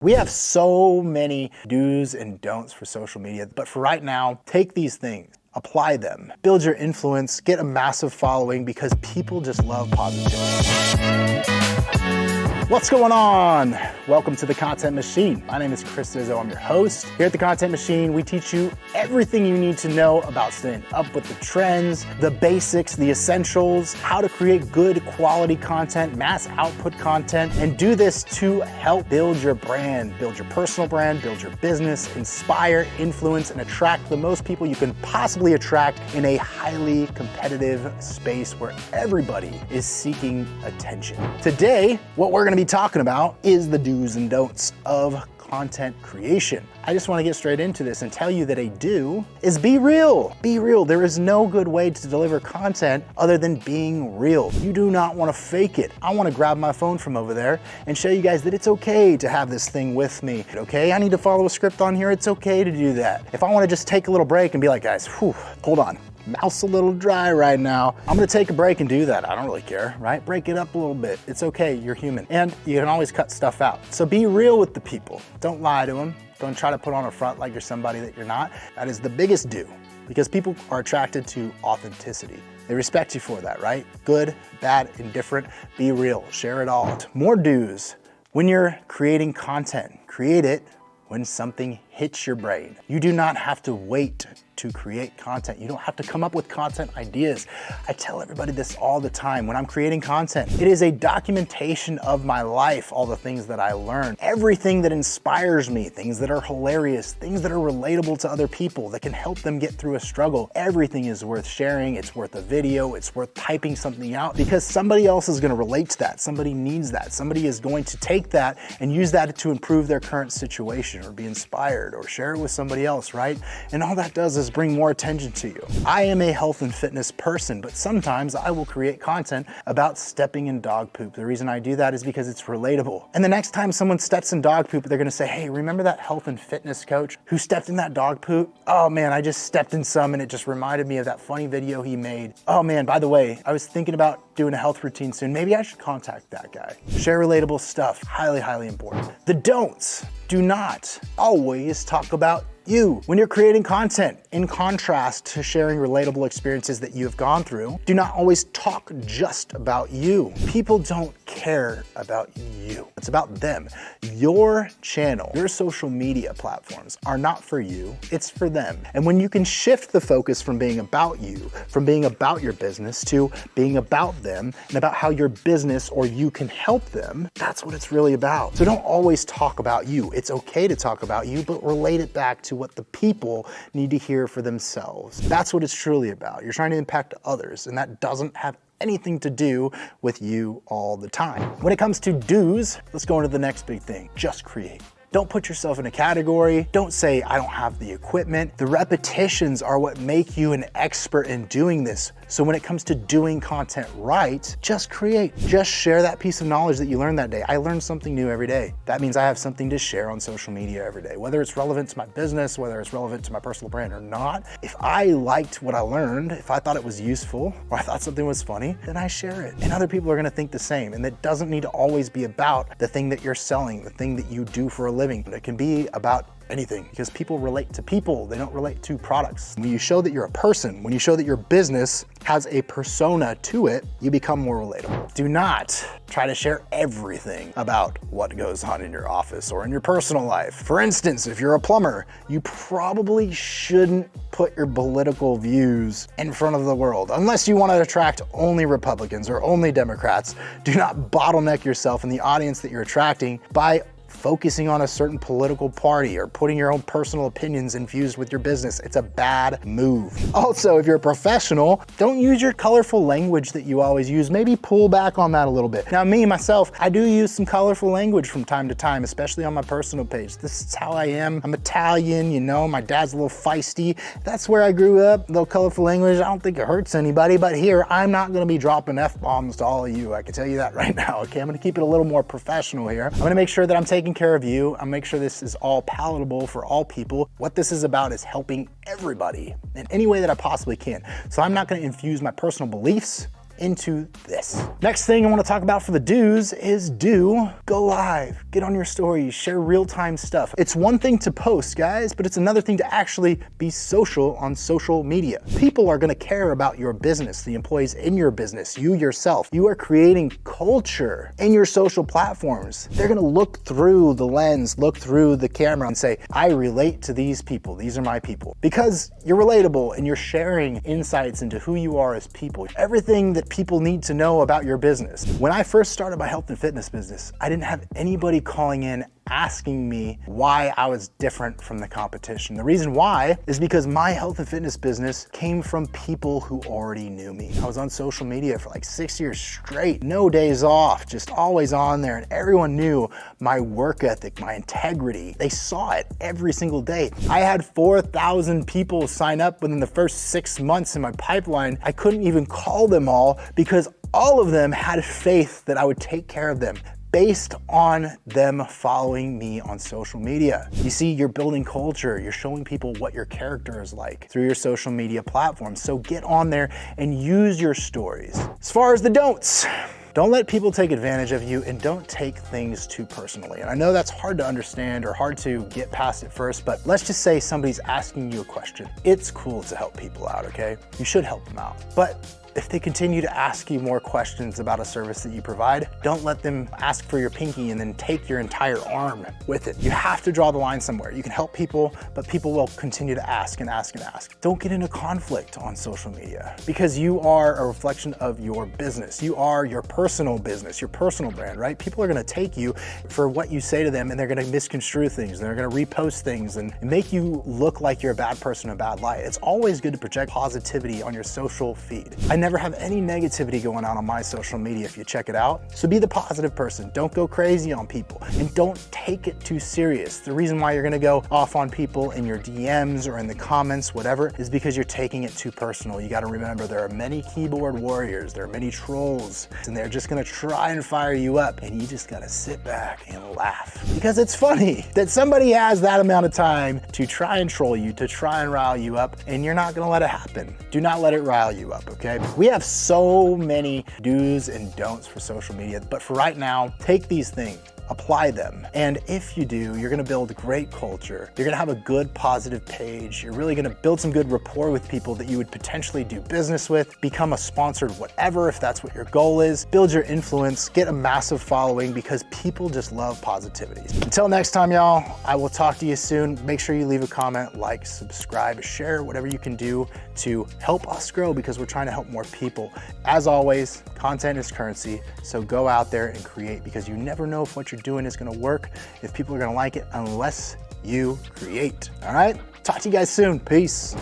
We have so many do's and don'ts for social media, but for right now, take these things, apply them, build your influence, get a massive following because people just love positivity. What's going on? Welcome to The Content Machine. My name is Chris Izzo, I'm your host. Here at The Content Machine, we teach you everything you need to know about staying up with the trends, the basics, the essentials, how to create good quality content, mass output content, and do this to help build your brand, build your personal brand, build your business, inspire, influence, and attract the most people you can possibly attract in a highly competitive space where everybody is seeking attention. Today, what we're gonna be talking about is the do's and don'ts of content creation. I just want to get straight into this and tell you that a do is be real. Be real. There is no good way to deliver content other than being real. You do not want to fake it. I want to grab my phone from over there and show you guys that it's okay to have this thing with me. Okay, I need to follow a script on here. It's okay to do that. If I want to just take a little break and be like, guys, hold on. Mouth's a little dry right now. I'm gonna take a break and do that. I don't really care, right? Break it up a little bit. It's okay, you're human. And you can always cut stuff out. So be real with the people. Don't lie to them. Don't try to put on a front like you're somebody that you're not. That is the biggest do, because people are attracted to authenticity. They respect you for that, right? Good, bad, indifferent, be real, share it all. More do's. When you're creating content, create it when something hits your brain. You do not have to wait to create content. You don't have to come up with content ideas. I tell everybody this all the time. When I'm creating content, it is a documentation of my life, all the things that I learned, everything that inspires me, things that are hilarious, things that are relatable to other people, that can help them get through a struggle. Everything is worth sharing. It's worth a video. It's worth typing something out because somebody else is gonna relate to that. Somebody needs that. Somebody is going to take that and use that to improve their current situation or be inspired or share it with somebody else, right? And all that does is bring more attention to you. I am a health and fitness person, but sometimes I will create content about stepping in dog poop. The reason I do that is because it's relatable. And the next time someone steps in dog poop, they're gonna say, hey, remember that health and fitness coach who stepped in that dog poop? Oh man, I just stepped in some and it just reminded me of that funny video he made. Oh man, by the way, I was thinking about doing a health routine soon. Maybe I should contact that guy. Share relatable stuff, highly, highly important. The don'ts. Do not always talk about you. When you're creating content, in contrast to sharing relatable experiences that you have gone through, do not always talk just about you. People don't care about you. It's about them. Your channel, your social media platforms are not for you, it's for them. And when you can shift the focus from being about you, from being about your business to being about them and about how your business or you can help them, that's what it's really about. So don't always talk about you. It's okay to talk about you, but relate it back to what the people need to hear for themselves. That's what it's truly about. You're trying to impact others, and that doesn't have anything to do with you all the time. When it comes to do's, let's go into the next big thing. Just create. Don't put yourself in a category. Don't say, I don't have the equipment. The repetitions are what make you an expert in doing this. So when it comes to doing content right, just create. Just share that piece of knowledge that you learned that day. I learn something new every day. That means I have something to share on social media every day, whether it's relevant to my business, whether it's relevant to my personal brand or not. If I liked what I learned, if I thought it was useful, or I thought something was funny, then I share it. And other people are gonna think the same. And that doesn't need to always be about the thing that you're selling, the thing that you do for a living. It can be about anything because people relate to people, they don't relate to products. When you show that you're a person, when you show that your business has a persona to it, you become more relatable. Do not try to share everything about what goes on in your office or in your personal life. For instance, if you're a plumber, you probably shouldn't put your political views in front of the world. Unless you want to attract only Republicans or only Democrats, do not bottleneck yourself in the audience that you're attracting by focusing on a certain political party or putting your own personal opinions infused with your business. It's a bad move. Also, if you're a professional, don't use your colorful language that you always use. Maybe pull back on that a little bit. Now, me, myself, I do use some colorful language from time to time, especially on my personal page. This is how I am. I'm Italian, you know, my dad's a little feisty. That's where I grew up, a little colorful language. I don't think it hurts anybody, but here, I'm not gonna be dropping F-bombs to all of you. I can tell you that right now, okay? I'm gonna keep it a little more professional here. I'm gonna make sure that I'm taking care of you. I'll make sure this is all palatable for all people. What this is about is helping everybody in any way that I possibly can. So I'm not gonna infuse my personal beliefs into this. Next thing I want to talk about for the do's is go live, get on your stories, share real-time stuff. It's one thing to post, guys, but it's another thing to actually be social on social media. People are going to care about your business, the employees in your business, you yourself. You are creating culture in your social platforms. They're going to look through the lens, look through the camera and say, I relate to these people. These are my people. Because you're relatable and you're sharing insights into who you are as people. Everything that people need to know about your business. When I first started my health and fitness business, I didn't have anybody calling in asking me why I was different from the competition. The reason why is because my health and fitness business came from people who already knew me. I was on social media for like 6 years straight, no days off, just always on there, and everyone knew my work ethic, my integrity. They saw it every single day. I had 4,000 people sign up within the first 6 months in my pipeline. I couldn't even call them all because all of them had faith that I would take care of them, based on them following me on social media. You see, you're building culture, you're showing people what your character is like through your social media platforms. So get on there and use your stories. As far as the don'ts, don't let people take advantage of you and don't take things too personally. And I know that's hard to understand or hard to get past at first, but let's just say somebody's asking you a question. It's cool to help people out, okay? You should help them out. But if they continue to ask you more questions about a service that you provide, don't let them ask for your pinky and then take your entire arm with it. You have to draw the line somewhere. You can help people, but people will continue to ask and ask and ask. Don't get into conflict on social media because you are a reflection of your business. You are your personal business, your personal brand, right? People are gonna take you for what you say to them and they're gonna misconstrue things. They're gonna repost things and make you look like you're a bad person, a bad light. It's always good to project positivity on your social feed. I never have any negativity going on my social media if you check it out. So be the positive person. Don't go crazy on people and don't take it too serious. The reason why you're gonna go off on people in your DMs or in the comments, whatever, is because you're taking it too personal. You gotta remember there are many keyboard warriors, there are many trolls, and they're just gonna try and fire you up and you just gotta sit back and laugh. Because it's funny that somebody has that amount of time to try and troll you, to try and rile you up, and you're not gonna let it happen. Do not let it rile you up, okay? We have so many do's and don'ts for social media, but for right now, take these things, apply them. And if you do, you're gonna build great culture. You're gonna have a good positive page. You're really gonna build some good rapport with people that you would potentially do business with, become a sponsored whatever if that's what your goal is, build your influence, get a massive following because people just love positivity. Until next time, y'all, I will talk to you soon. Make sure you leave a comment, like, subscribe, share, whatever you can do to help us grow because we're trying to help more people. As always, content is currency, so go out there and create because you never know if what you're doing is gonna work, if people are gonna like it, unless you create. All right? Talk to you guys soon. Peace.